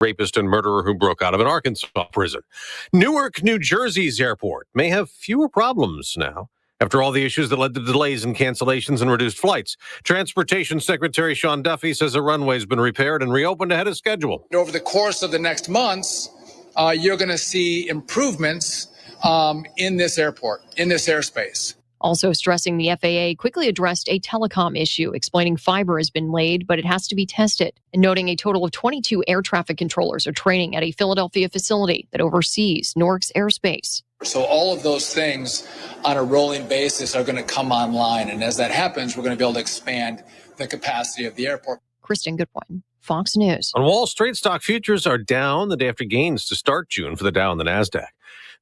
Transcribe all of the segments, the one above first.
rapist and murderer who broke out of an Arkansas prison. Newark, New Jersey's airport may have fewer problems now after all the issues that led to delays and cancellations and reduced flights. Transportation Secretary Sean Duffy says the runway's been repaired and reopened ahead of schedule. Over the course of the next months, you're going to see improvements in this airport, in this airspace. Also stressing the FAA quickly addressed a telecom issue, explaining fiber has been laid, but it has to be tested, and noting a total of 22 air traffic controllers are training at a Philadelphia facility that oversees Newark's airspace. So all of those things on a rolling basis are going to come online, and as that happens, we're going to be able to expand the capacity of the airport. Kristen Goodwin, Fox News. On Wall Street, stock futures are down the day after gains to start June for the Dow and the NASDAQ.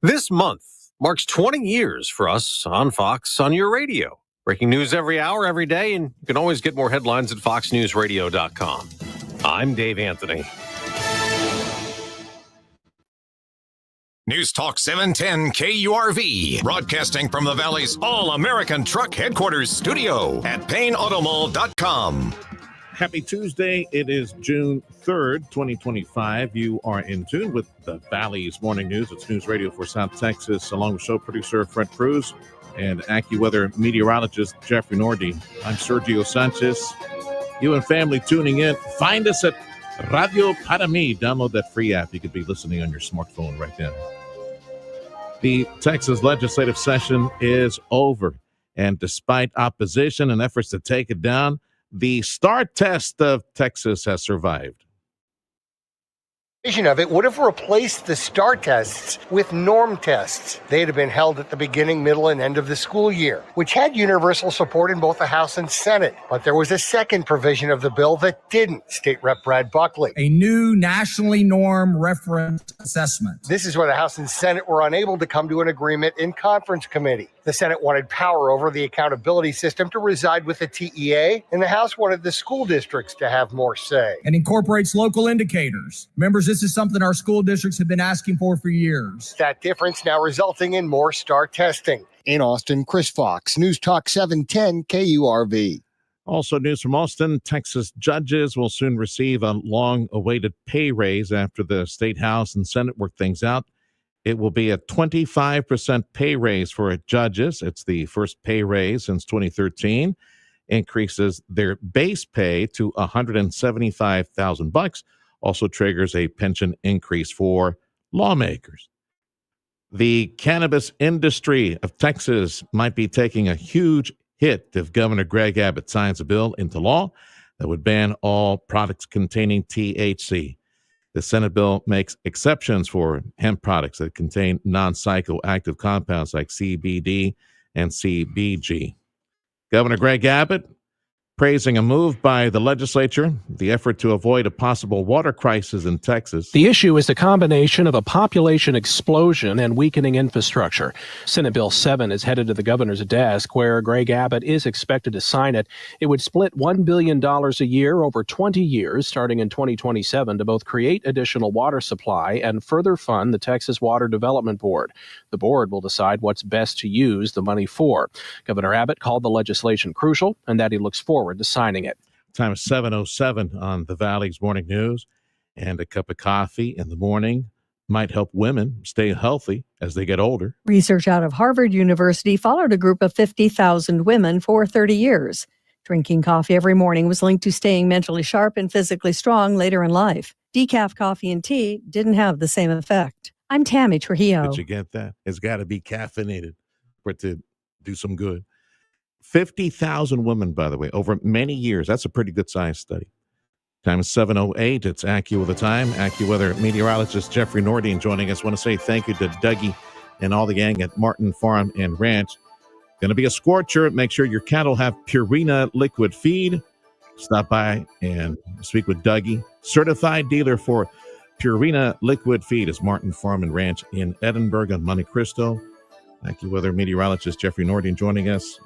This month marks 20 years for us on Fox on your radio. Breaking news every hour, every day, and you can always get more headlines at foxnewsradio.com. I'm Dave Anthony. News Talk 710 KURV, broadcasting from the Valley's All-American Truck Headquarters studio at PayneAutomall.com. Happy Tuesday. It is June 3rd, 2025. You are in tune with the Valley's Morning News. It's News Radio for South Texas, along with show producer Fred Cruz and AccuWeather meteorologist Jeffrey Nordy. I'm Sergio Sanchez. You and family tuning in. Find us at Radio Para Mi. Download that free app. You could be listening on your smartphone right now. The Texas legislative session is over, and despite opposition and efforts to take it down, the STAR test of Texas has survived. Of it would have replaced the STAR tests with norm tests. They had been held at the beginning, middle, and end of the school year, which had universal support in both the House and Senate. But there was a second provision of the bill that didn't, State Rep Brad Buckley. A new nationally norm reference assessment. This is where the House and Senate were unable to come to an agreement in conference committee. The Senate wanted power over the accountability system to reside with the TEA, and the House wanted the school districts to have more say. And incorporates local indicators. Members, this is something our school districts have been asking for years. That difference now resulting in more STAR testing. In Austin, Chris Fox, News Talk 710 KURV. Also news from Austin, Texas judges will soon receive a long-awaited pay raise after the State House and Senate work things out. It will be a 25% pay raise for judges. It's the first pay raise since 2013. Increases their base pay to $175,000. Also triggers a pension increase for lawmakers. The cannabis industry of Texas might be taking a huge hit if Governor Greg Abbott signs a bill into law that would ban all products containing THC. The Senate bill makes exceptions for hemp products that contain non-psychoactive compounds like CBD and CBG. Governor Greg Abbott praising a move by the legislature, the effort to avoid a possible water crisis in Texas. The issue is a combination of a population explosion and weakening infrastructure. Senate Bill 7 is headed to the governor's desk, where Greg Abbott is expected to sign it. It would split $1 billion a year over 20 years, starting in 2027, to both create additional water supply and further fund the Texas Water Development Board. The board will decide what's best to use the money for. Governor Abbott called the legislation crucial and that he looks forward to signing it. Time is 7:07 on the Valley's Morning News, and a cup of coffee in the morning might help women stay healthy as they get older. Research out of Harvard University followed a group of 50,000 women for 30 years. Drinking coffee every morning was linked to staying mentally sharp and physically strong later in life. Decaf coffee and tea didn't have the same effect. I'm Tammy Trujillo. Did you get that? It's got to be caffeinated for it to do some good. 50,000 women, by the way, over many years. That's a pretty good size study. Time is 7:08. It's Accu with the time. AccuWeather meteorologist Jeffrey Nordy joining us. Want to say thank you to Dougie and all the gang at Martin Farm and Ranch. Going to be a scorcher. Make sure your cattle have Purina liquid feed. Stop by and speak with Dougie. Certified dealer for Purina liquid feed is Martin Farm and Ranch in Edinburgh and Monte Cristo. AccuWeather meteorologist Jeffrey Nordy joining us.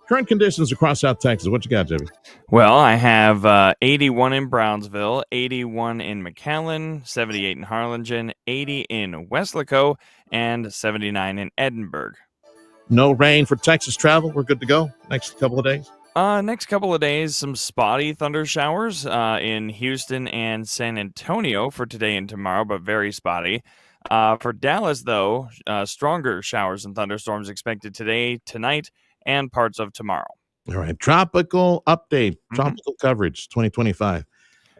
Current conditions across South Texas. What you got, Jimmy? Well, I have 81 in Brownsville, 81 in McAllen, 78 in Harlingen, 80 in Weslaco, and 79 in Edinburgh. No rain for Texas travel. We're good to go next couple of days. Next couple of days, some spotty thunder showers in Houston and San Antonio for today and tomorrow, but very spotty. For Dallas, though, stronger showers and thunderstorms expected today, tonight, and parts of tomorrow. All right. Tropical update, tropical coverage 2025.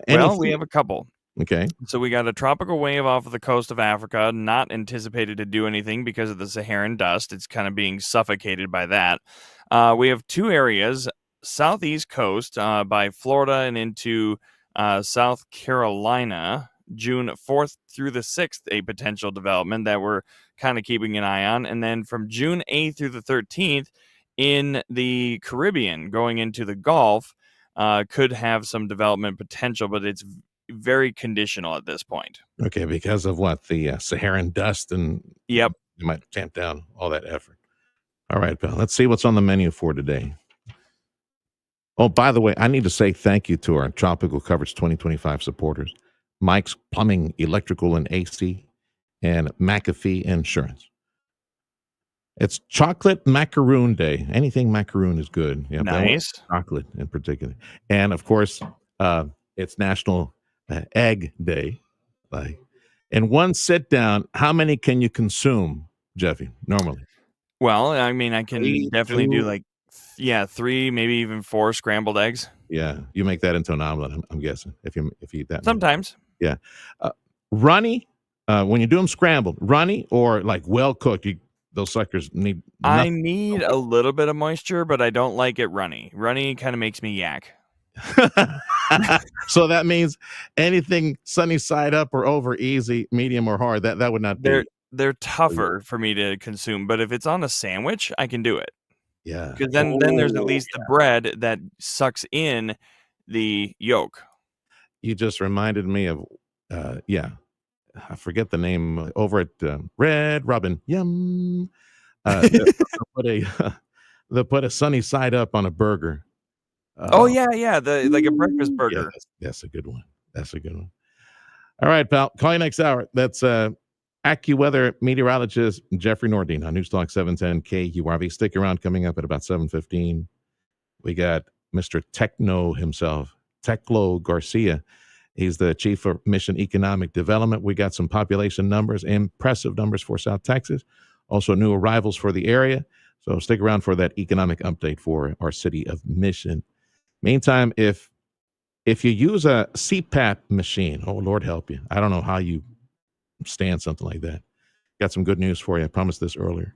Well, we have a couple. Okay. So we got a tropical wave off of the coast of Africa, not anticipated to do anything because of the Saharan dust. It's kind of being suffocated by that. We have two areas, southeast coast by Florida and into South Carolina, June 4th through the 6th, a potential development that we're kind of keeping an eye on. And then from June 8th through the 13th in the Caribbean, going into the Gulf, could have some development potential, but it's very conditional at this point. Okay, because of what? The Saharan dust, and Yep. You might tamp down all that effort. All right, pal. Let's see what's on the menu for today. Oh, by the way, I need to say thank you to our Tropical Coverage 2025 supporters, Mike's Plumbing, Electrical, and AC, and McAfee Insurance. It's Chocolate Macaroon Day. Anything macaroon is good. Yeah, nice. Chocolate in particular. And, of course, it's National Egg Day. Like, in one sit down, how many can you consume, Jeffy, normally? Well, I mean, I can definitely do like, 3, maybe even 4 scrambled eggs. Yeah, you make that into an omelet, I'm guessing, if you eat that. Sometimes. Yeah. Runny, when you do them scrambled, runny or like well cooked, those suckers need nothing. I need a little bit of moisture, but I don't like it runny. Runny kind of makes me yak. So that means anything sunny side up or over, easy, medium, or hard, that would not be. They're tougher for me to consume, but if it's on a sandwich, I can do it. Yeah. Because then there's at least the bread that sucks in the yolk. You just reminded me of, I forget the name, over at Red Robin. Yum. They'll put a sunny side up on a burger. Like a breakfast burger. Yeah, that's a good one. That's a good one. All right, pal. Call you next hour. That's AccuWeather meteorologist Jeffrey Nordine on Newstalk 710 KURV. Stick around. Coming up at about 7:15. We got Mr. Techno himself, Teclo Garcia. He's the chief of Mission Economic Development. We got some population numbers, impressive numbers for South Texas. Also new arrivals for the area. So stick around for that economic update for our city of Mission. Meantime, if you use a CPAP machine, oh, Lord help you. I don't know how you stand something like that. Got some good news for you. I promised this earlier.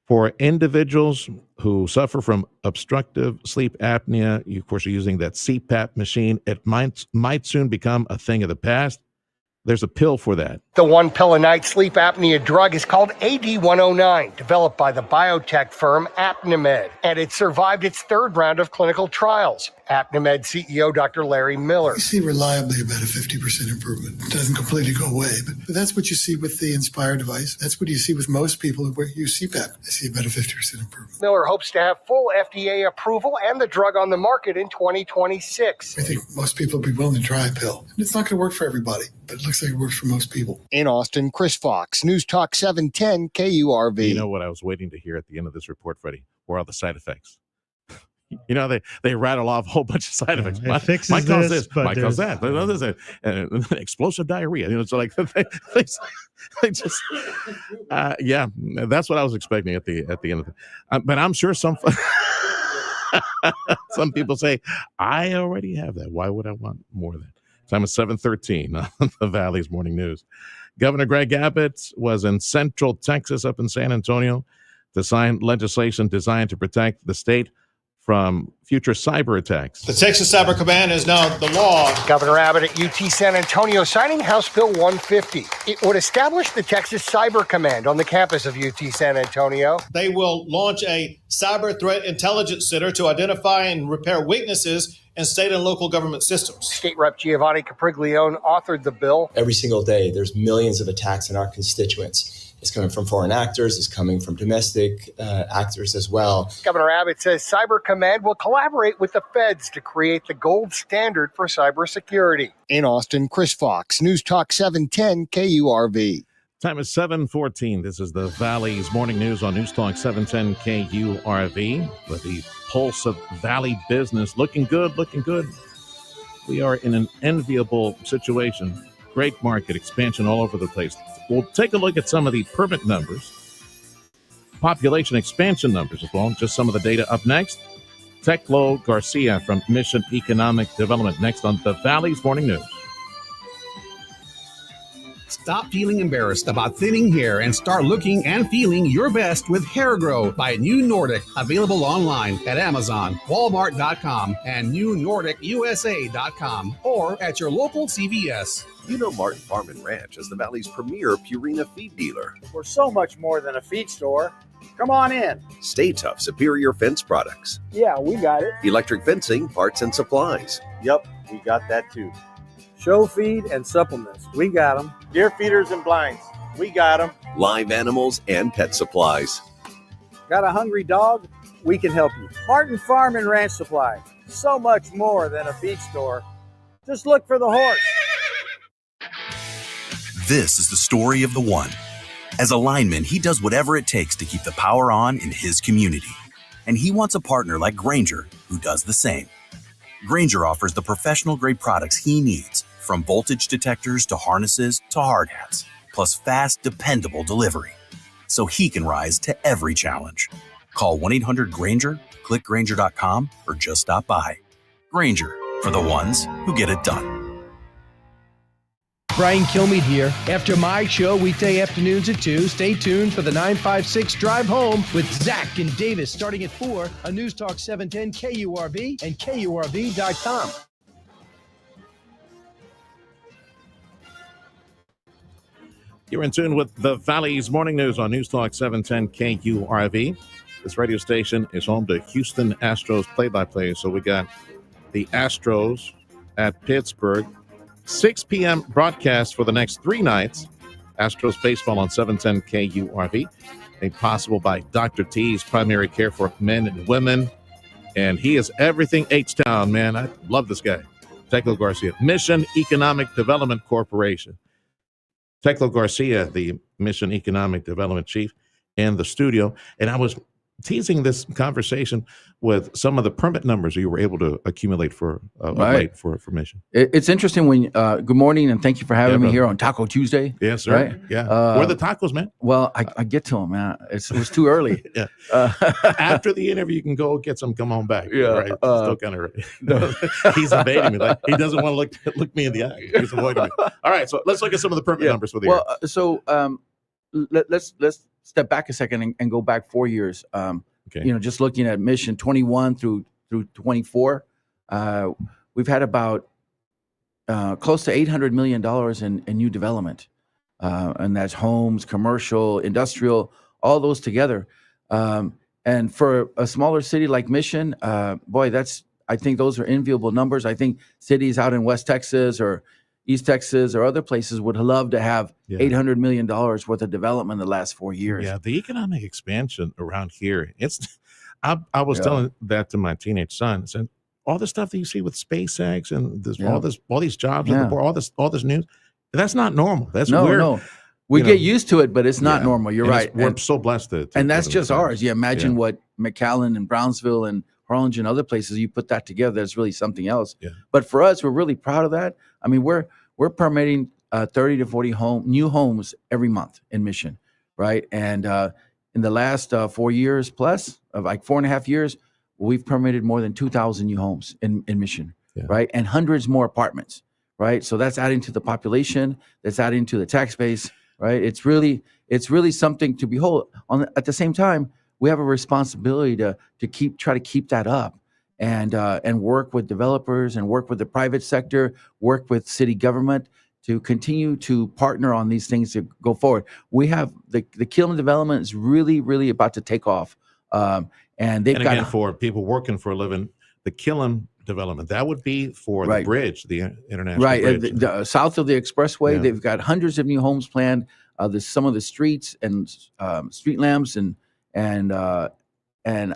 For individuals who suffer from obstructive sleep apnea, you, of course, are using that CPAP machine. It might soon become a thing of the past. There's a pill for that. The one pill a night sleep apnea drug is called AD109, developed by the biotech firm Apnimed, and it survived its third round of clinical trials. Apnimed CEO Dr. Larry Miller. You see reliably about a 50% improvement. It doesn't completely go away, but that's what you see with the Inspire device. That's what you see with most people who use CPAP. They see about a 50% improvement. Miller hopes to have full FDA approval and the drug on the market in 2026. I think most people will be willing to try a pill. And it's not going to work for everybody, but it looks like it works for most people. In Austin, Chris Fox, News Talk 710 KURV. You know what I was waiting to hear at the end of this report, Freddie? Were all the side effects. You know, they rattle off a whole bunch of side effects. Mike calls this, Mike calls that. Explosive diarrhea. You know, so like they just, that's what I was expecting at the end of it. But I'm sure some people say, I already have that. Why would I want more of that? Time is 7:13 on the Valley's Morning News. Governor Greg Abbott was in Central Texas up in San Antonio to sign legislation designed to protect the state from future cyber attacks. The Texas Cyber Command is now the law. Governor Abbott at UT San Antonio signing House Bill 150. It would establish the Texas Cyber Command on the campus of UT San Antonio. They will launch a cyber threat intelligence center to identify and repair weaknesses in state and local government systems. State Rep Giovanni Capriglione authored the bill. Every single day, there's millions of attacks on our constituents. It's coming from foreign actors. It's coming from domestic actors as well. Governor Abbott says Cyber Command will collaborate with the feds to create the gold standard for cybersecurity. In Austin, Chris Fox, News Talk 710 KURV. Time is 7:14. This is the Valley's Morning News on News Talk 710 KURV with the pulse of Valley business. Looking good, looking good. We are in an enviable situation. Great market expansion all over the place. We'll take a look at some of the permit numbers, population expansion numbers as well. Just some of the data up next. Teclo Garcia from Mission Economic Development next on the Valley's Morning News. Stop feeling embarrassed about thinning hair and start looking and feeling your best with Hair Grow by New Nordic, available online at Amazon, Walmart.com, and NewNordicUSA.com, or at your local CVS. You know Martin Farm and Ranch is the Valley's premier Purina feed dealer. We're so much more than a feed store. Come on in. Stay Tough Superior Fence Products. Yeah, we got it. Electric fencing, parts and supplies. Yep, we got that too. Show feed and supplements. We got them. Deer feeders and blinds. We got them. Live animals and pet supplies. Got a hungry dog? We can help you. Martin Farm and Ranch Supply. So much more than a feed store. Just look for the horse. This is the story of the one. As a lineman, he does whatever it takes to keep the power on in his community. And he wants a partner like Grainger who does the same. Grainger offers the professional-grade products he needs, from voltage detectors to harnesses to hard hats, plus fast, dependable delivery, so he can rise to every challenge. Call 1-800-GRAINGER, click Grainger.com, or just stop by. Grainger, for the ones who get it done. Brian Kilmeade here. After my show, weekday afternoons at 2, stay tuned for the 956 Drive Home with Zach and Davis starting at 4 on News Talk 710 KURV and KURV.com. You're in tune with the Valley's Morning News on News Talk 710 KURV. This radio station is home to Houston Astros play-by-play. So we got the Astros at Pittsburgh. 6 p.m. broadcast for the next 3 nights. Astros baseball on 710 KURV. Made possible by Dr. T's Primary Care for Men and Women. And he is everything H-Town, man. I love this guy. Teclo Garcia. Mission Economic Development Corporation. Teclo Garcia, the Mission Economic Development Chief, in the studio. And I was teasing this conversation with some of the permit numbers you were able to accumulate for late for Mission. It's interesting when good morning and thank you for having me here on Taco Tuesday. Yes, sir. Right? Yeah. Where are the tacos, man? Well, I get to them, man. It was too early. Yeah. After the interview, you can go get some. Come on back. Yeah. Right. Still kind of. No. He's evading me. Like he doesn't want to look me in the eye. He's avoiding me. All right. So let's look at some of the permit numbers for the year. So let's step back a second and go back 4 years. Okay. Just looking at Mission 21 through 24, we've had about close to $800 million in new development, and that's homes, commercial, industrial, all those together. And for a smaller city like Mission, I think those are enviable numbers. I think cities out in West Texas or East Texas or other places would love to have $800 million worth of development in the last 4 years. Yeah, the economic expansion around here, I was telling that to my teenage son. I said, all the stuff that you see with SpaceX and all these jobs, and all this news, that's not normal. That's weird. No. We get used to it, but it's not normal. You're right. We're so blessed to and that's just ours. Yeah, imagine what McAllen and Brownsville and Harlingen and other places, you put that together, that's really something else. Yeah. But for us, we're really proud of that. I mean, we're permitting 30 to 40 new homes every month in Mission, right? And in the last 4 years plus, of like 4.5 years, we've permitted more than 2,000 new homes in Mission, right? And hundreds more apartments, right? So that's adding to the population, that's adding to the tax base, right? It's really something to behold. At the same time, we have a responsibility to try to keep that up. And work with developers and work with the private sector, work with city government to continue to partner on these things to go forward. We have the Killam development is really, really about to take off. And they've got for people working for a living, the Killam development, that would be for the bridge, the international bridge. The south of the expressway, they've got hundreds of new homes planned. There's some of the streets and street lamps and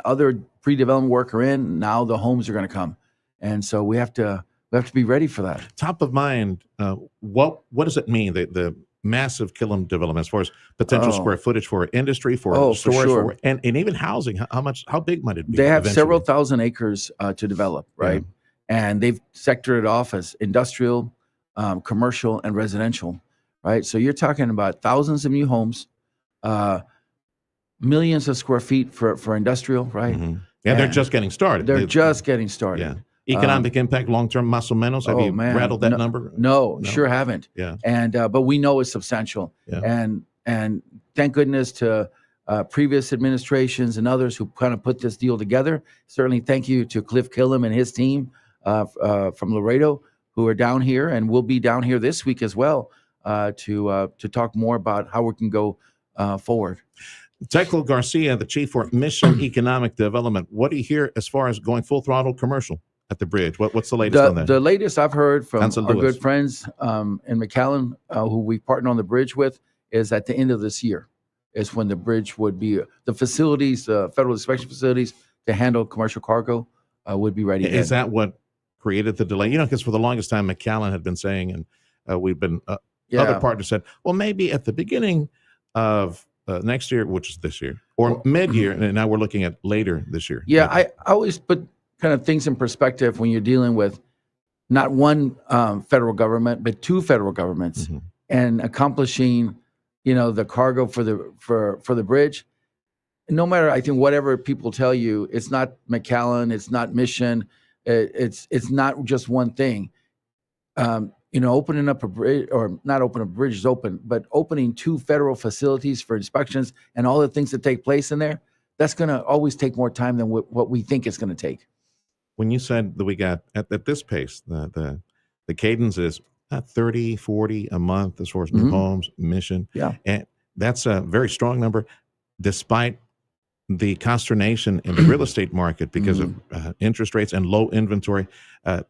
other pre-development work are in. Now the homes are going to come, and so we have to be ready for that. Top of mind, what does it mean that the massive Killam development as far as potential square footage for industry, for for storage, sure. and even housing. How big might it be? They have eventually? several thousand acres to develop, right? And they've sectored it off as industrial, commercial, and residential, right? So you're talking about thousands of new homes, millions of square feet for industrial, right? Yeah, they're just getting started. They're just getting started. Yeah. Economic impact, long-term, más o menos. Have you rattled that number? No, sure haven't. Yeah. And but we know it's substantial. Yeah. And thank goodness to previous administrations and others who kind of put this deal together. Certainly, thank you to Cliff Killam and his team from Laredo, who are down here and will be down here this week as well to talk more about how we can go forward. Teclo Garcia, the chief for Mission Economic Development. What do you hear as far as going full throttle commercial at the bridge? What's the latest on that? The latest I've heard from Council our Lewis. good friends in McAllen, who we partner on the bridge with, is at the end of this year is when the bridge would be, the facilities, federal inspection facilities to handle commercial cargo would be ready. Is that what created the delay? Because for the longest time, McAllen had been saying, and we've been, other partners said, well, maybe at the beginning of next year, which is this year, or mid-year, and now we're looking at later this year. Yeah, I always put kind of things in perspective when you're dealing with not one federal government, but two federal governments, and accomplishing, the cargo for the bridge. No matter, I think, whatever people tell you, it's not McAllen, it's not Mission, it's not just one thing. Opening up a bridge, or not opening a bridge is open, but opening two federal facilities for inspections and all the things that take place in there, that's going to always take more time than what we think it's going to take. When you said that we got at this pace, the cadence is 30, 40 a month as far as new homes, Mission. Yeah. And that's a very strong number, despite the consternation in the real estate market because of interest rates and low inventory.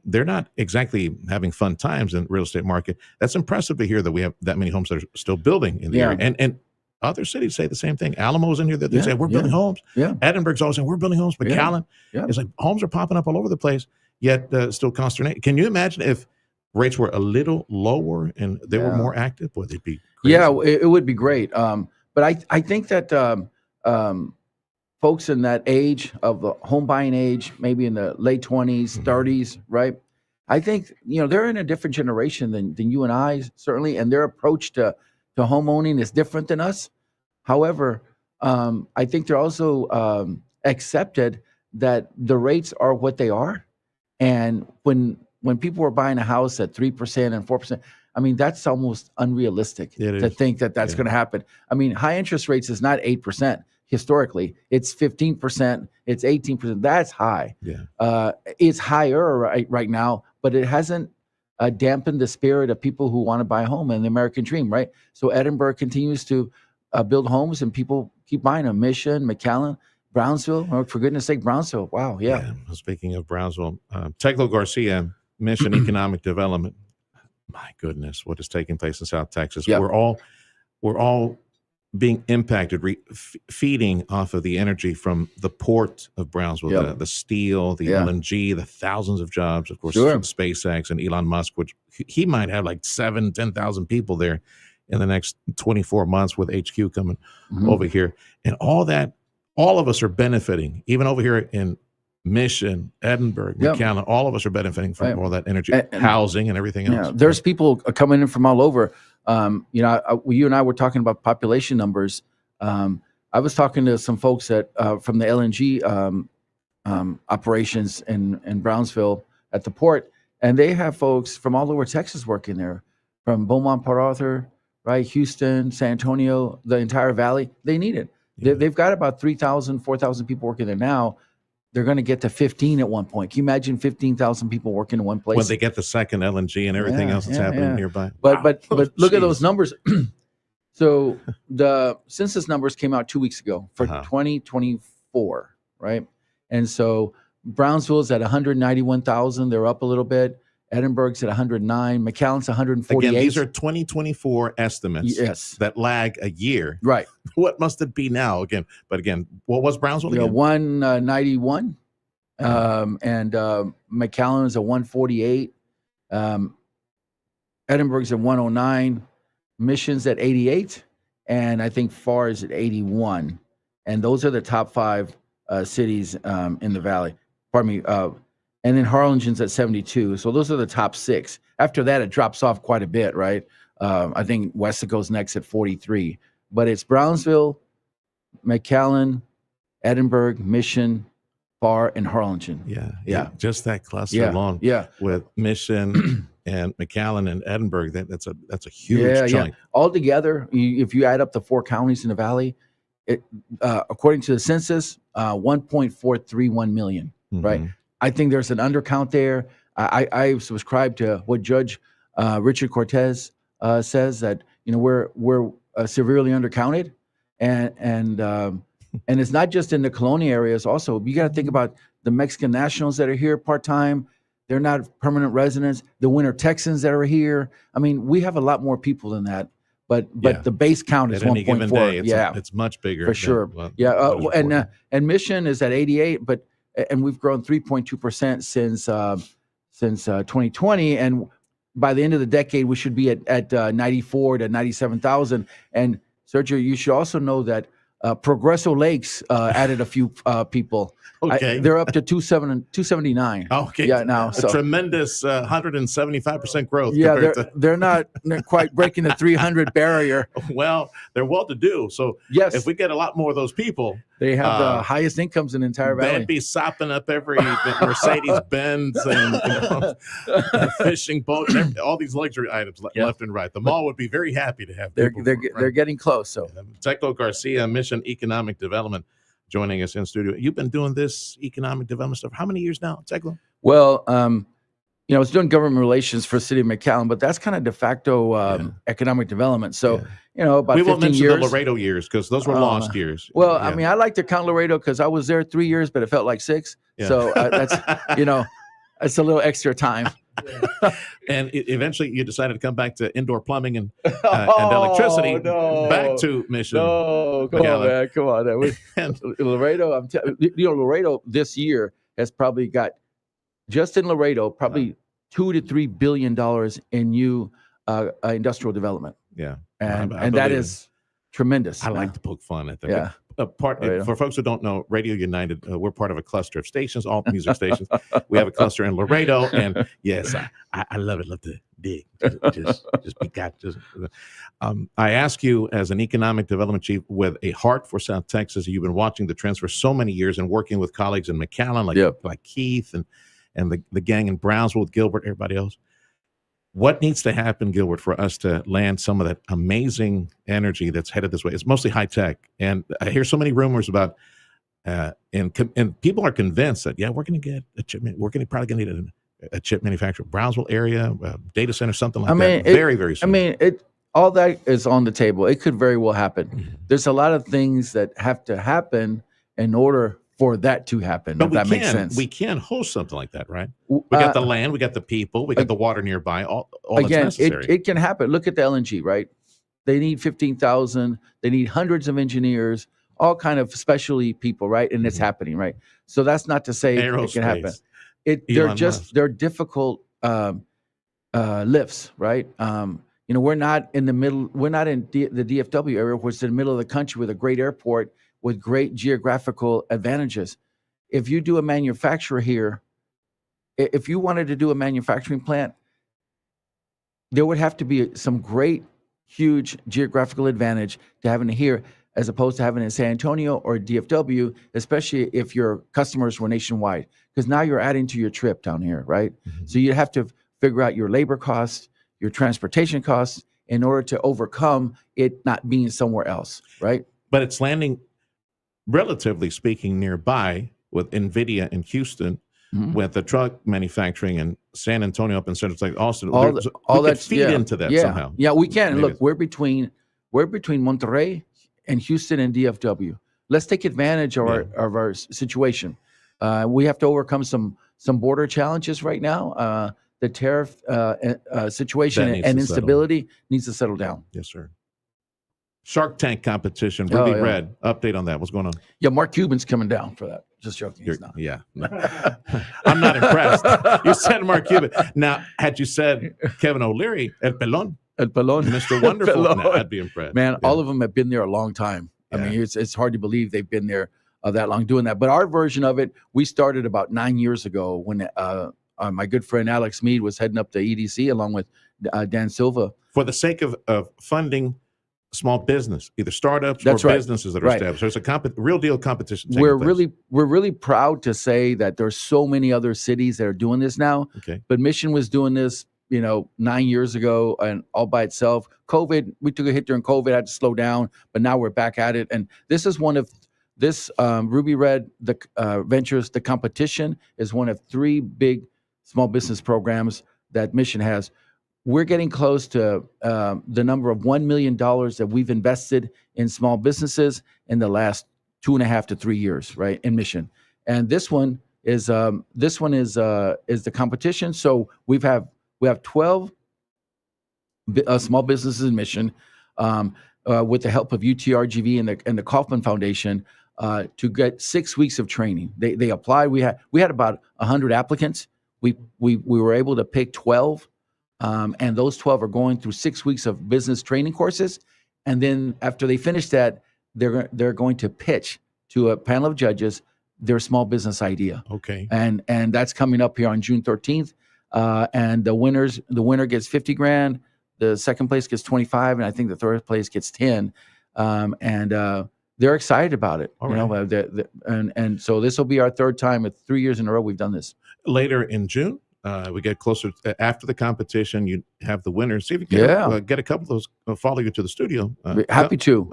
They're not exactly having fun times in the real estate market. That's impressive to hear that we have that many homes that are still building in the area. And other cities say the same thing. Alamo's in here that they say, we're building homes. Yeah. Edinburgh's always saying, we're building homes. McAllen. Yeah. It's like homes are popping up all over the place, yet still consternation. Can you imagine if rates were a little lower and they were more active? Boy, they'd be crazy. Yeah, it would be great. But I think that folks in that age of the home buying age, maybe in the late 20s, 30s, right? I think, they're in a different generation than you and I, certainly, and their approach to home owning is different than us. However, I think they're also accepted that the rates are what they are. And when people are buying a house at 3% and 4%, I mean, that's almost unrealistic to think that that's going to happen. I mean, high interest rates is not 8%. Historically, it's 15%, it's 18%. That's high. Yeah. It's higher right now, but it hasn't dampened the spirit of people who want to buy a home and the American dream, right? So Edinburgh continues to build homes, and people keep buying them. Mission, McAllen, Brownsville. Oh, for goodness sake, Brownsville. Wow, yeah. Speaking of Brownsville, Teclo Garcia, Mission Economic Development. My goodness, what is taking place in South Texas? Yep. We're all being impacted, feeding off of the energy from the port of Brownsville, the steel, the LNG, the thousands of jobs, of course, from SpaceX and Elon Musk, which he might have like 10,000 people there in the next 24 months with HQ coming over here. And all that, all of us are benefiting, even over here in Mission, Edinburgh, McAllen, all of us are benefiting from all that energy, housing and everything else. Yeah, there's people coming in from all over. You and I were talking about population numbers. I was talking to some folks from the LNG operations in Brownsville at the port, and they have folks from all over Texas working there, from Beaumont, Port Arthur, right, Houston, San Antonio, the entire valley. They need it. Yeah. They've got about 3,000, 4,000 people working there now. They're going to get to 15 at one point. Can you imagine 15,000 people working in one place? When they get the second LNG and everything else that's happening nearby. But look at those numbers. So the census numbers came out 2 weeks ago for 2024, right? And so Brownsville's at 191,000. They're up a little bit. Edinburgh's at 109. McAllen's 148. Again, these are 2024 estimates that lag a year. Right. What must it be now? Again, what was Brownsville again? 191. And McAllen is a 148. Edinburgh's at 109. Mission's at 88, and I think FAR is at 81. And those are the top 5 cities in the valley. Pardon me. And then Harlingen's at 72. So those are the top 6. After that, it drops off quite a bit, right? I think Westaco's next at 43. But it's Brownsville, McAllen, Edinburgh, Mission, FAR, and Harlingen. Yeah. Just that cluster alone. With Mission and McAllen and Edinburgh, that's a huge chunk. Altogether, if you add up the 4 counties in the valley, it according to the census, 1.431 million. Right. I think there's an undercount there. I subscribe to what Judge Richard Cortez says, that we're severely undercounted, and it's not just in the colonial areas. Also, you got to think about the Mexican nationals that are here part time. They're not permanent residents. The Winter Texans that are here. I mean, we have a lot more people than that. But the base count is 1.4. It's much bigger for sure. And Mission is at 88, and we've grown 3.2% since 2020, and by the end of the decade we should be at 94 to 97,000. And Sergio, you should also know that Progreso Lakes added a few people. Okay. They're up to 279. Okay. Yeah, now. A tremendous 175% growth. Yeah, they're not quite breaking the 300 barrier. Well, they're well-to-do. So yes, if we get a lot more of those people. They have the highest incomes in the entire valley. They'd be sopping up every Mercedes-Benz and fishing boat, and all these luxury items left and right. The mall would be very happy to have people. They're getting close. So Teclo Garcia, Mission Economic Development, joining us in studio. You've been doing this economic development stuff how many years now, Teclo? Well, I was doing government relations for the city of McAllen, but that's kind of de facto economic development. So, about we 15 won't mention years. the Laredo years because those were lost years. Well, I mean, I like to count Laredo because I was there 3 years, but it felt like 6. Yeah. So that's, it's a little extra time. And eventually you decided to come back to indoor plumbing and electricity back to Mission. No, come on, man. Laredo, Laredo this year has probably got, just in Laredo, probably $2 to $3 billion in new industrial development. Yeah. And that is tremendous. I like to poke fun at that. Yeah. For folks who don't know, Radio United, we're part of a cluster of stations, all music stations. We have a cluster in Laredo, and yes, I love it. Love to dig, just be got. I ask you, as an economic development chief with a heart for South Texas, you've been watching the trends for so many years and working with colleagues in McAllen, like Keith and the gang in Brownsville with Gilbert, everybody else. What needs to happen, Gilbert, for us to land some of that amazing energy that's headed this way? It's mostly high tech, and I hear so many rumors about, and people are convinced that we're going to get a chip. We're probably going to need a chip manufacturer, Brownsville area, data center, something like that. Very, very soon. I mean, all that is on the table. It could very well happen. Mm-hmm. There's a lot of things that have to happen in order for that to happen. But if that makes sense. We can host something like that, right? We got the land, we got the people, we got the water nearby. All that's necessary. It can happen. Look at the LNG, right? They need 15,000. They need hundreds of engineers, all kind of specialty people, right? And it's happening, right? So that's not to say it can happen. They're difficult lifts, right? We're not in the middle. We're not in the DFW area, which is in the middle of the country with a great airport, with great geographical advantages. If you do a manufacturer here, if you wanted to do a manufacturing plant, there would have to be some great, huge geographical advantage to having it here as opposed to having it in San Antonio or DFW, especially if your customers were nationwide, because now you're adding to your trip down here, right? Mm-hmm. So you have to figure out your labor costs, your transportation costs in order to overcome it not being somewhere else, right? But it's landing, relatively speaking, nearby with NVIDIA in Houston, with the truck manufacturing in San Antonio up in Central Texas, Austin. All that feed into that somehow. Yeah, we can. Maybe. Look, we're between Monterrey and Houston and DFW. Let's take advantage of our situation. We have to overcome some border challenges right now. The tariff situation and instability needs to settle down. Yes, sir. Shark Tank competition, Ruby Red. Update on that. What's going on? Yeah, Mark Cuban's coming down for that. Just joking. Yeah. I'm not impressed. You said Mark Cuban. Now, had you said Kevin O'Leary, El Pelon, El Pelon. Mr. Wonderful. Pelon. No, I'd be impressed. Man, all of them have been there a long time. I mean, it's hard to believe they've been there that long doing that. But our version of it, we started about 9 years ago when my good friend Alex Mead was heading up the EDC along with Dan Silva. For the sake of funding small business, either startups That's or right. businesses that are Right. established. There's a real deal competition. We're really proud to say that there's so many other cities that are doing this now. Okay. But Mission was doing this, 9 years ago and all by itself. COVID, we took a hit during COVID, had to slow down, but now we're back at it. And this is one of Ruby Red Ventures, the competition is one of 3 big small business programs that Mission has. We're getting close to the number of $1 million that we've invested in small businesses in the last 2.5 to 3 years, right, in Mission. And this one is the competition. So we have 12 small businesses in Mission with the help of UTRGV and the Kauffman Foundation to get 6 weeks of training. They applied. We had about 100 applicants. We were able to pick 12. And those 12 are going through 6 weeks of business training courses. And then after they finish that, they're going to pitch to a panel of judges their small business idea. Okay. And that's coming up here on June 13th. And the winner gets 50 grand. The second place gets 25. And I think the third place gets 10. And they're excited about it. All right. And so this will be our third time. It's 3 years in a row we've done this. Later in June, we get closer after the competition. You have the winners. See if you can get a couple of those follow you to the studio. Happy to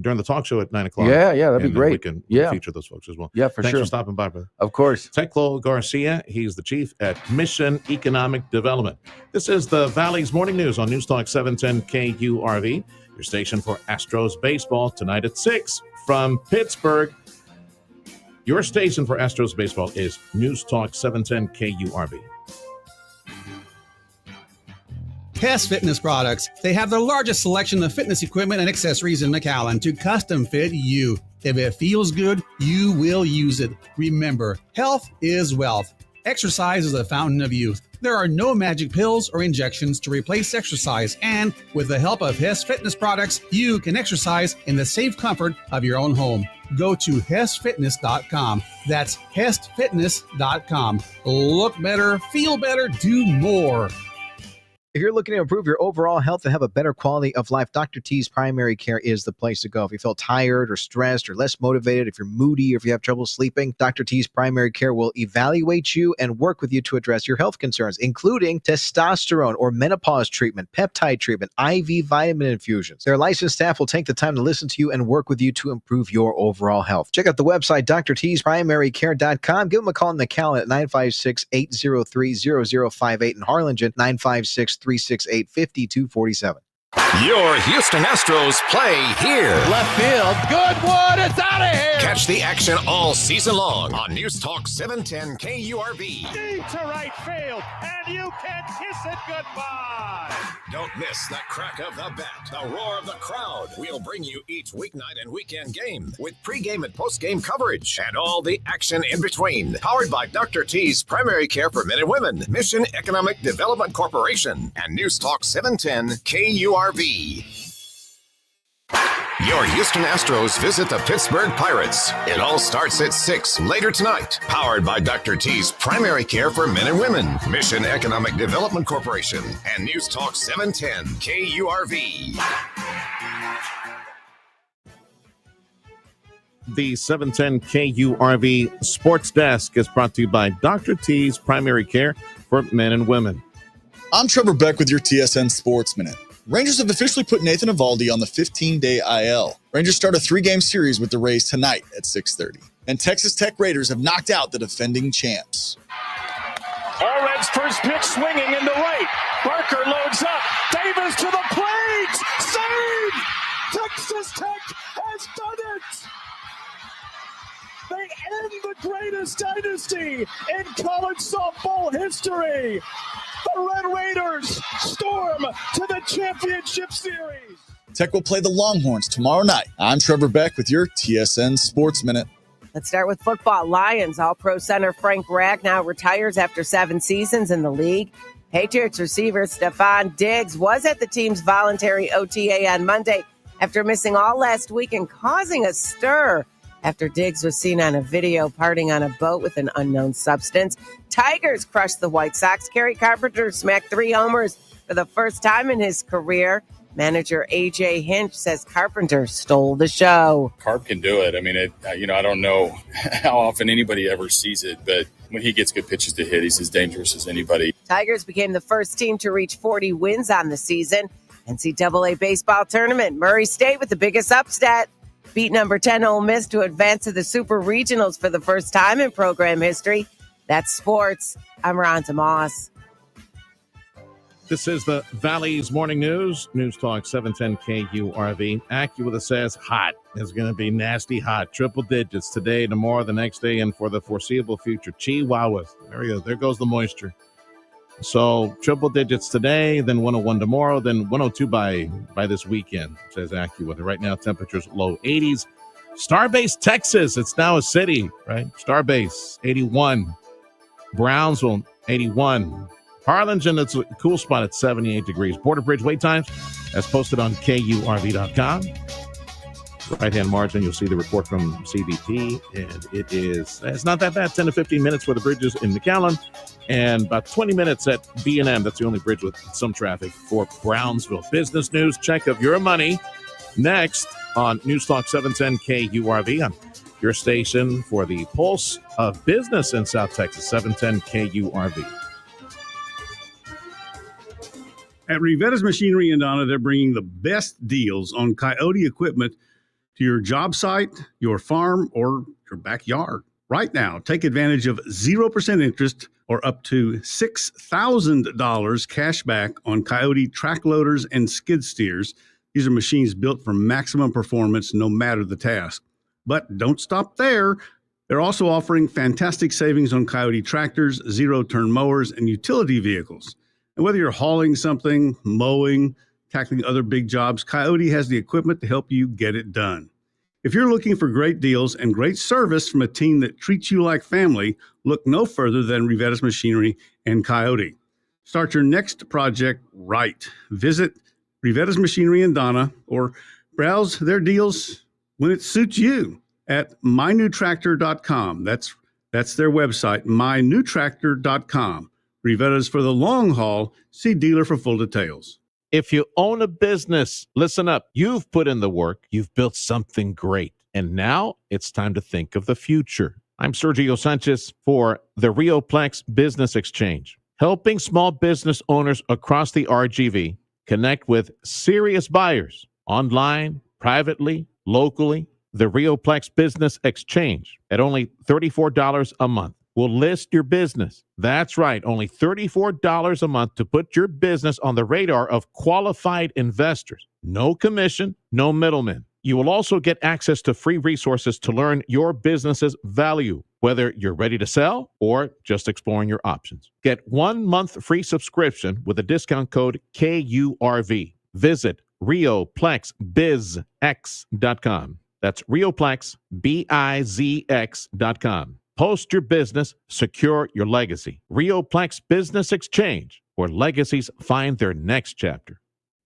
during the talk show at 9:00. Yeah, that'd be great. We can feature those folks as well. Yeah, for Thanks sure. for stopping by, brother. Of course. Teclo Garcia, he's the chief at Mission Economic Development. This is the Valley's Morning News on News Talk 710 KURV, your station for Astros baseball tonight at 6 from Pittsburgh. Your station for Astros baseball is News Talk 710 KURV. Hess Fitness Products. They have the largest selection of fitness equipment and accessories in McAllen to custom fit you. If it feels good, you will use it. Remember, health is wealth. Exercise is a fountain of youth. There are no magic pills or injections to replace exercise, and with the help of Hess Fitness Products, you can exercise in the safe comfort of your own home. Go to HessFitness.com. That's HessFitness.com. Look better, feel better, do more. If you're looking to improve your overall health and have a better quality of life, Dr. T's Primary Care is the place to go. If you feel tired or stressed or less motivated, if you're moody, or if you have trouble sleeping, Dr. T's Primary Care will evaluate you and work with you to address your health concerns, including testosterone or menopause treatment, peptide treatment, IV vitamin infusions. Their licensed staff will take the time to listen to you and work with you to improve your overall health. Check out the website, drtsprimarycare.com. Give them a call in McAllen at 956-803-0058 and Harlingen, 956-368-5247. Your Houston Astros play here. Left field. Good one. It's out of here. Catch the action all season long on News Talk 710 KURV. Deep to right field, and you can kiss it goodbye. Don't miss the crack of the bat, the roar of the crowd. We'll bring you each weeknight and weekend game with pregame and postgame coverage and all the action in between. Powered by Dr. T's Primary Care for Men and Women, Mission Economic Development Corporation, and News Talk 710 KURV. Your Houston Astros visit the Pittsburgh Pirates. It all starts at 6 later tonight. Powered by Dr. T's Primary Care for Men and Women, Mission Economic Development Corporation, and News Talk 710 KURV. The 710 KURV Sports Desk is brought to you by Dr. T's Primary Care for Men and Women. I'm Trevor Beck with your TSN Sports Minute. Rangers have officially put Nathan Eovaldi on the 15-day IL. Rangers start a 3-game series with the Rays tonight at 6:30. And Texas Tech Raiders have knocked out the defending champs. Oren's first pitch swinging into right. Barker loads up. Davis to the plate. Save! Texas Tech has done it! They end the greatest dynasty in college softball history. The Red Raiders storm to the championship series. Tech will play the Longhorns tomorrow night. I'm Trevor Beck with your TSN Sports Minute. Let's start with football. Lions All-Pro center Frank Ragnow retires after 7 seasons in the league. Patriots receiver Stephon Diggs was at the team's voluntary OTA on Monday after missing all last week and causing a stir after Diggs was seen on a video partying on a boat with an unknown substance. Tigers crushed the White Sox. Kerry Carpenter smacked 3 homers for the first time in his career. Manager A.J. Hinch says Carpenter stole the show. Carp can do it. I mean, I don't know how often anybody ever sees it, but when he gets good pitches to hit, he's as dangerous as anybody. Tigers became the first team to reach 40 wins on the season. NCAA baseball tournament. Murray State with the biggest upset. Beat number 10 Ole Miss to advance to the Super Regionals for the first time in program history. That's sports. I'm Rhonda Moss. This is the Valley's Morning News. News Talk 710 KURV. AccuWeather says hot. It's going to be nasty hot. Triple digits today, tomorrow, the next day, and for the foreseeable future. Chihuahuas. There we go. There goes the moisture. So triple digits today, then 101 tomorrow, then 102 by this weekend, says AccuWeather. Right now, temperatures low 80s. Starbase, Texas. It's now a city, right? Starbase, 81. Brownsville, 81. Harlingen, it's a cool spot at 78 degrees. Border Bridge wait times, as posted on KURV.com. Right-hand margin, you'll see the report from CBP, and it's not that bad, 10 to 15 minutes for the bridges in McAllen, and about 20 minutes at B&M. That's the only bridge with some traffic for Brownsville. Business news, check of your money, next on News Talk 710 KURV, on your station for the pulse of business in South Texas, 710 KURV. At Rivetta's Machinery in Donna, they're bringing the best deals on Coyote equipment to your job site, your farm, or your backyard. Right now, take advantage of 0% interest or up to $6,000 cash back on Coyote track loaders and skid steers. These are machines built for maximum performance no matter the task. But don't stop there. They're also offering fantastic savings on Coyote tractors, zero-turn mowers, and utility vehicles. And whether you're hauling something, mowing, tackling other big jobs, Coyote has the equipment to help you get it done. If you're looking for great deals and great service from a team that treats you like family, look no further than Rivetta's Machinery and Coyote. Start your next project right. Visit Rivetta's Machinery in Donna or browse their deals when it suits you at mynewtractor.com. That's their website, mynewtractor.com. Rivetta's for the long haul. See dealer for full details. If you own a business, listen up. You've put in the work. You've built something great. And now it's time to think of the future. I'm Sergio Sanchez for the RioPlex Business Exchange, helping small business owners across the RGV connect with serious buyers online, privately, locally. The RioPlex Business Exchange at only $34 a month will list your business. That's right, only $34 a month to put your business on the radar of qualified investors. No commission, no middlemen. You will also get access to free resources to learn your business's value, whether you're ready to sell or just exploring your options. Get 1 month free subscription with a discount code KURV. Visit RioPlexBizX.com. That's RioPlexBizX.com. Post your business, secure your legacy. RioPlex Business Exchange, where legacies find their next chapter.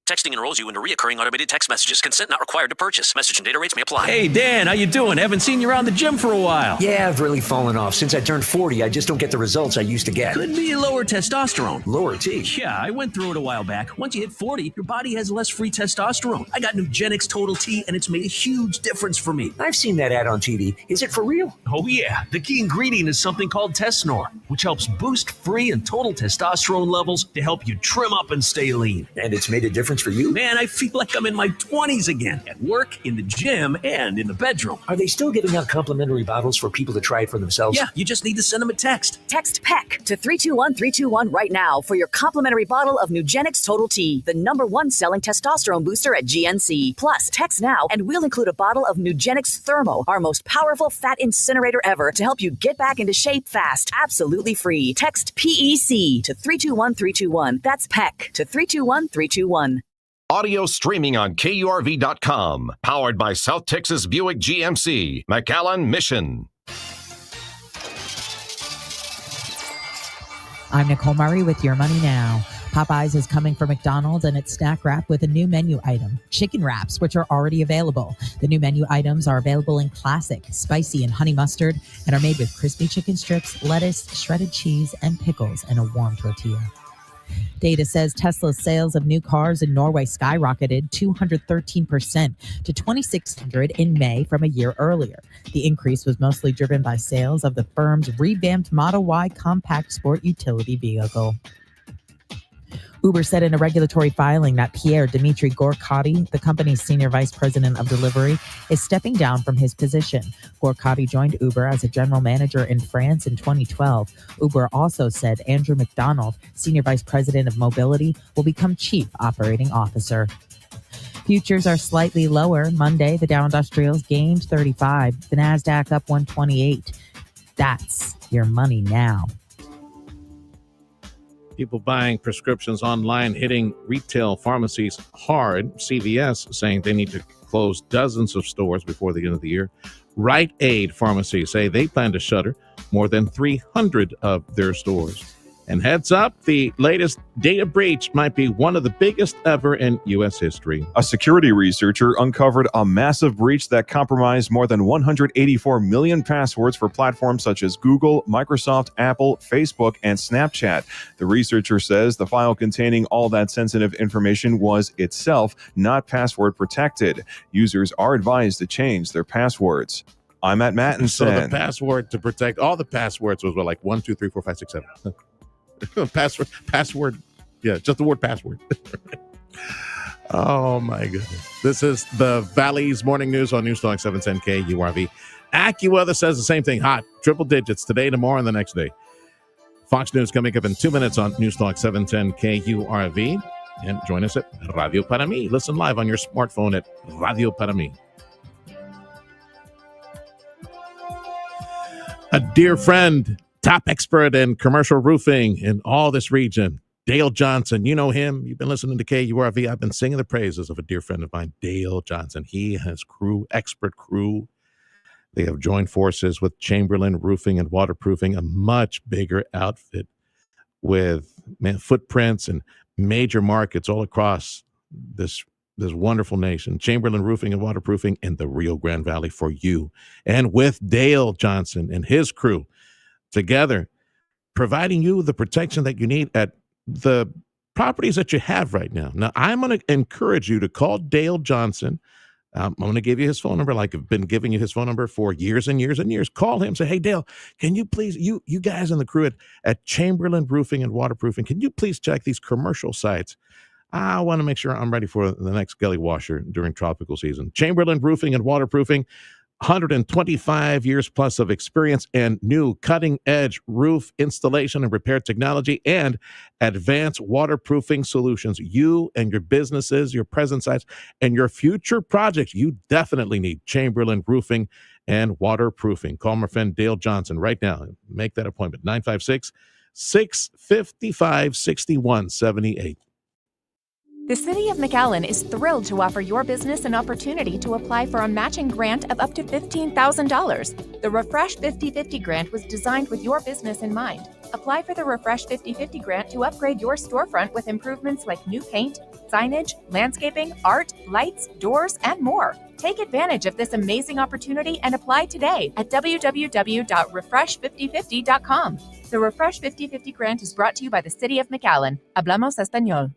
Texting enrolls you into recurring automated text messages. Consent not required to purchase. Message and data rates may apply. Hey, Dan, how you doing? Haven't seen you around the gym for a while. Yeah, I've really fallen off. Since I turned 40, I just don't get the results I used to get. Could be lower testosterone. Lower T? Yeah, I went through it a while back. Once you hit 40, your body has less free testosterone. I got Nugenix Total T, and it's made a huge difference for me. I've seen that ad on TV. Is it for real? Oh, yeah. The key ingredient is something called Tesnor, which helps boost free and total testosterone levels to help you trim up and stay lean. And it's made a difference for you? Man, I feel like I'm in my 20s again, at work, in the gym, and in the bedroom. Are they still giving out complimentary bottles for people to try it for themselves? Yeah, you just need to send them a text. Text PEC to 321-321 right now for your complimentary bottle of Nugenix Total T, the #1 selling testosterone booster at GNC. Plus, text now and we'll include a bottle of Nugenix Thermo, our most powerful fat incinerator ever, to help you get back into shape fast, absolutely free. Text PEC to 321-321. That's PEC to 321-321. Audio streaming on KURV.com. Powered by South Texas Buick GMC, McAllen Mission. I'm Nicole Murray with Your Money Now. Popeyes is coming for McDonald's and its snack wrap with a new menu item, chicken wraps, which are already available. The new menu items are available in classic, spicy, and honey mustard and are made with crispy chicken strips, lettuce, shredded cheese, and pickles in a warm tortilla. Data says Tesla's sales of new cars in Norway skyrocketed 213% to 2,600 in May from a year earlier. The increase was mostly driven by sales of the firm's revamped Model Y compact sport utility vehicle. Uber said in a regulatory filing that Pierre Dimitri Gorkati, the company's senior vice president of delivery, is stepping down from his position. Gorkati joined Uber as a general manager in France in 2012. Uber also said Andrew McDonald, senior vice president of mobility, will become chief operating officer. Futures are slightly lower. Monday, the Dow Industrials gained 35, the NASDAQ up 128. That's your money now. People buying prescriptions online hitting retail pharmacies hard. CVS saying they need to close dozens of stores before the end of the year. Rite Aid pharmacies say they plan to shutter more than 300 of their stores. And heads up, the latest data breach might be one of the biggest ever in U.S. history. A security researcher uncovered a massive breach that compromised more than 184 million passwords for platforms such as Google, Microsoft, Apple, Facebook, and Snapchat. The researcher says the file containing all that sensitive information was itself not password protected. Users are advised to change their passwords. I'm Matt Mattinson. So the password to protect all the passwords was like 1, 2, 3, 4, 5, 6, 7. Password. Yeah, just the word password. Oh, my goodness. This is the Valley's Morning News on Newstalk 710 KURV. AccuWeather says the same thing. Hot, triple digits today, tomorrow, and the next day. Fox News coming up in 2 minutes on Newstalk 710 KURV. And join us at Radio Para Mí. Listen live on your smartphone at Radio Para Mí. A dear friend, top expert in commercial roofing in all this region, Dale Johnson. You know him. You've been listening to KURV. I've been singing the praises of a dear friend of mine, Dale Johnson. He has expert crew. They have joined forces with Chamberlain Roofing and Waterproofing, a much bigger outfit with footprints and major markets all across this wonderful nation. Chamberlain Roofing and Waterproofing in the Rio Grande Valley for you. And with Dale Johnson and his crew, together, providing you the protection that you need at the properties that you have right now. Now, I'm going to encourage you to call Dale Johnson. I'm going to give you his phone number, like I've been giving you his phone number for years and years and years. Call him. Say, hey, Dale, can you please, you guys in the crew at Chamberlain Roofing and Waterproofing, can you please check these commercial sites? I want to make sure I'm ready for the next gully washer during tropical season. Chamberlain Roofing and Waterproofing, 125 years plus of experience and new cutting-edge roof installation and repair technology and advanced waterproofing solutions. You and your businesses, your present sites, and your future projects, you definitely need Chamberlain Roofing and Waterproofing. Call my friend Dale Johnson right now. Make that appointment, 956-655-6178. The City of McAllen is thrilled to offer your business an opportunity to apply for a matching grant of up to $15,000. The Refresh 50/50 grant was designed with your business in mind. Apply for the Refresh 50/50 grant to upgrade your storefront with improvements like new paint, signage, landscaping, art, lights, doors, and more. Take advantage of this amazing opportunity and apply today at www.refresh5050.com. The Refresh 50/50 grant is brought to you by the City of McAllen. Hablamos Español.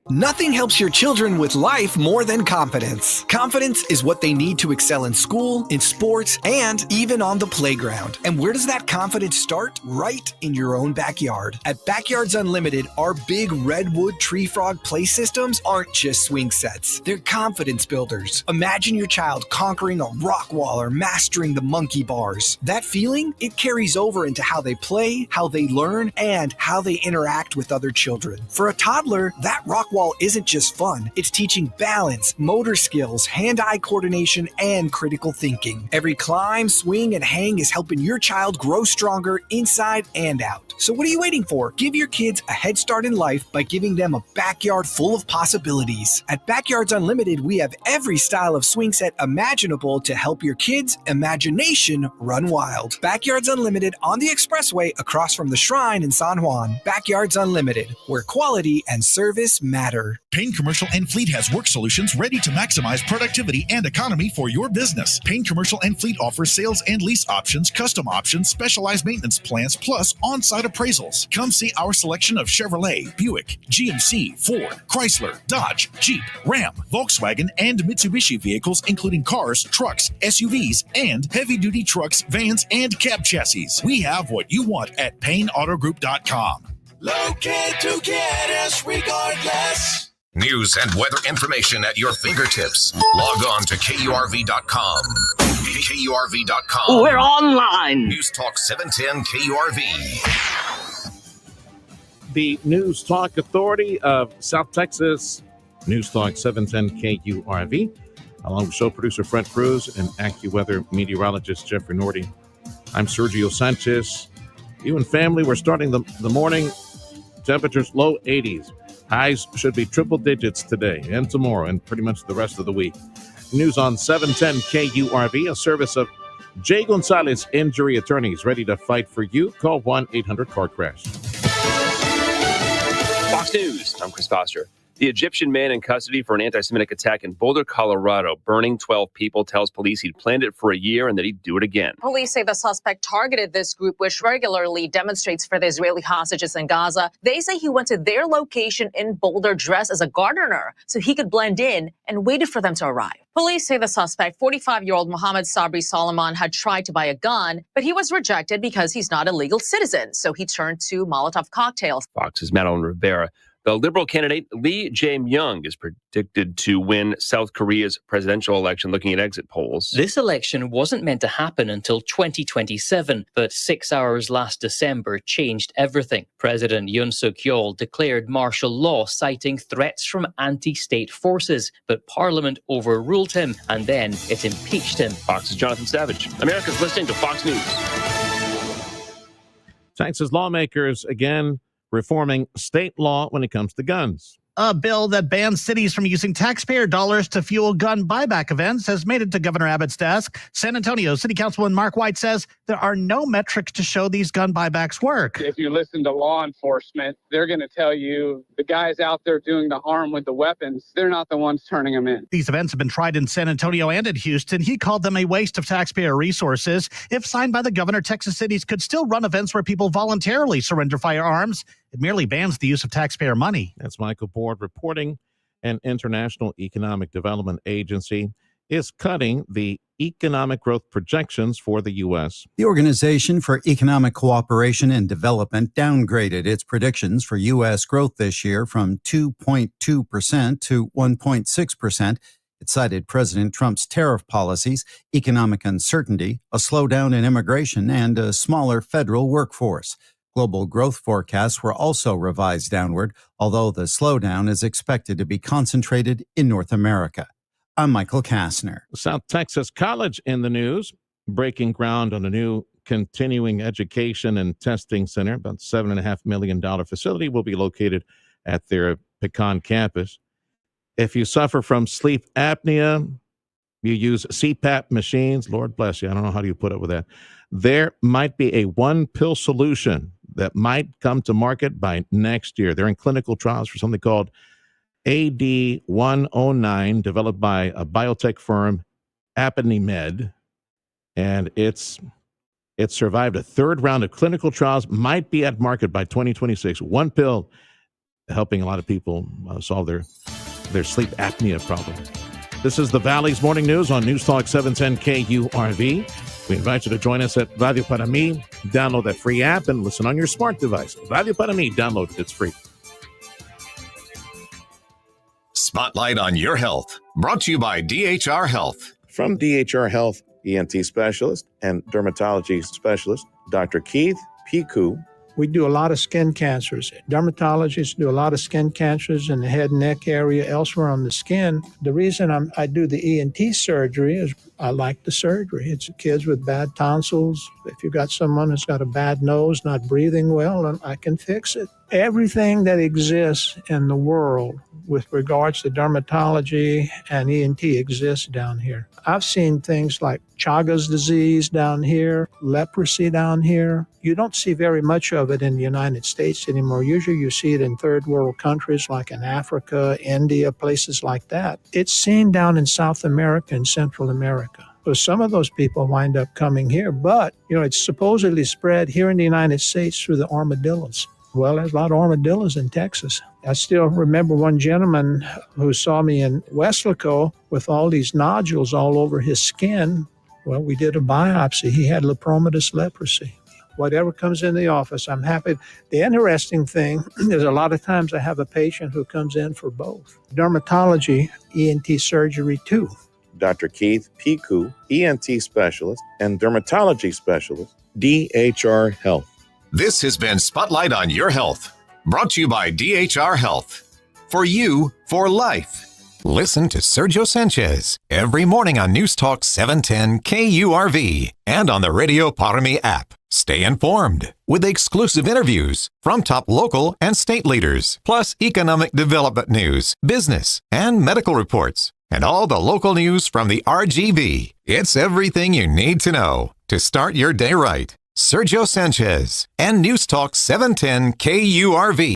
Nothing helps your children with life more than confidence. Confidence is what they need to excel in school, in sports, and even on the playground. And where does that confidence start? Right in your own backyard. At Backyards Unlimited, our big redwood tree frog play systems aren't just swing sets. They're confidence builders. Imagine your child conquering a rock wall or mastering the monkey bars. That feeling, it carries over into how they play, how they learn, and how they interact with other children. For a toddler, that rock wall isn't just fun, it's teaching balance, motor skills, hand-eye coordination, and critical thinking. Every climb, swing, and hang is helping your child grow stronger inside and out. So what are you waiting for? Give your kids a head start in life by giving them a backyard full of possibilities. At Backyards Unlimited, we have every style of swing set imaginable to help your kids' imagination run wild. Backyards Unlimited on the expressway across from the Shrine in San Juan. Backyards Unlimited, where quality and service matter. Payne Commercial and Fleet has work solutions ready to maximize productivity and economy for your business. Payne Commercial and Fleet offers sales and lease options, custom options, specialized maintenance plans, plus on-site appraisals. Come see our selection of Chevrolet, Buick, GMC, Ford, Chrysler, Dodge, Jeep, Ram, Volkswagen, and Mitsubishi vehicles, including cars, trucks, SUVs, and heavy-duty trucks, vans, and cab chassis. We have what you want at PayneAutoGroup.com. Locate to get us regardless. News and weather information at your fingertips. Log on to KURV.com. KURV.com. We're online. News Talk 710 KURV. The News Talk Authority of South Texas, News Talk 710 KURV, along with show producer Fred Cruz and AccuWeather meteorologist Jeffrey Nordy. I'm Sergio Sanchez. You and family, we're starting the morning. Temperatures low 80s. Highs should be triple digits today and tomorrow and pretty much the rest of the week. News on 710 KURV, a service of Jay Gonzalez Injury Attorneys, ready to fight for you. Call 1-800-CAR-CRASH. Fox News, I'm Chris Foster. The Egyptian man in custody for an anti-Semitic attack in Boulder, Colorado, burning 12 people, tells police he'd planned it for a year and that he'd do it again. Police say the suspect targeted this group, which regularly demonstrates for the Israeli hostages in Gaza. They say he went to their location in Boulder dressed as a gardener so he could blend in and waited for them to arrive. Police say the suspect, 45-year-old Mohammed Sabri Solomon, had tried to buy a gun, but he was rejected because he's not a legal citizen. So he turned to Molotov cocktails. Fox's Madeline Rivera. The Liberal candidate Lee Jae-myung is predicted to win South Korea's presidential election, looking at exit polls. This election wasn't meant to happen until 2027, but 6 hours last December changed everything. President Yoon Suk-yeol declared martial law, citing threats from anti-state forces, but Parliament overruled him, and then it impeached him. Fox's Jonathan Savage. America's listening to Fox News. Texas lawmakers again reforming state law when it comes to guns. A bill that bans cities from using taxpayer dollars to fuel gun buyback events has made it to Governor Abbott's desk. San Antonio City Councilman Mark White says there are no metrics to show these gun buybacks work. If you listen to law enforcement, they're going to tell you the guys out there doing the harm with the weapons, they're not the ones turning them in. These events have been tried in San Antonio and in Houston. He called them a waste of taxpayer resources. If signed by the governor, Texas cities could still run events where people voluntarily surrender firearms. It merely bans the use of taxpayer money. That's Michael Board reporting. An International Economic Development Agency is cutting the economic growth projections for the U.S. The Organization for Economic Cooperation and Development downgraded its predictions for U.S. growth this year from 2.2% to 1.6%. It cited President Trump's tariff policies, economic uncertainty, a slowdown in immigration, and a smaller federal workforce. Global growth forecasts were also revised downward, although the slowdown is expected to be concentrated in North America. I'm Michael Kastner. South Texas College in the news, breaking ground on a new continuing education and testing center. About $7.5 million facility will be located at their Pecan campus. If you suffer from sleep apnea, you use CPAP machines, Lord bless you, I don't know how do you put up with that. There might be a one-pill solution that might come to market by next year. They're in clinical trials for something called AD109, developed by a biotech firm, Apnimed, and it's survived a third round of clinical trials, might be at market by 2026. One pill helping a lot of people solve their sleep apnea problem. This is the Valley's Morning News on News Talk 710 KURV. We invite you to join us at Radio Para Mi. Download that free app and listen on your smart device. Radio Para Mi, download it. It's free. Spotlight on your health. Brought to you by DHR Health. From DHR Health, ENT specialist and dermatology specialist, Dr. Keith Piku We do a lot of skin cancers. Dermatologists do a lot of skin cancers in the head and neck area, elsewhere on the skin. The reason I do the ENT surgery is I like the surgery. It's kids with bad tonsils. If you've got someone who's got a bad nose, not breathing well, and I can fix it. Everything that exists in the world with regards to dermatology and ENT exists down here. I've seen things like Chagas disease down here, leprosy down here. You don't see very much of it in the United States anymore. Usually you see it in third world countries like in Africa, India, places like that. It's seen down in South America and Central America. So some of those people wind up coming here, but it's supposedly spread here in the United States through the armadillos. Well, there's a lot of armadillos in Texas. I still remember one gentleman who saw me in Weslaco with all these nodules all over his skin. Well, we did a biopsy. He had lepromatous leprosy. Whatever comes in the office, I'm happy. The interesting thing is a lot of times I have a patient who comes in for both. Dermatology, ENT surgery too. Dr. Keith Piku, ENT specialist and dermatology specialist, DHR Health. This has been Spotlight on Your Health, brought to you by DHR Health. For you, for life. Listen to Sergio Sanchez every morning on News Talk 710 KURV and on the Radio Parami app. Stay informed with exclusive interviews from top local and state leaders, plus economic development news, business, and medical reports, and all the local news from the RGV. It's everything you need to know to start your day right. Sergio Sanchez and News Talk 710 KURV.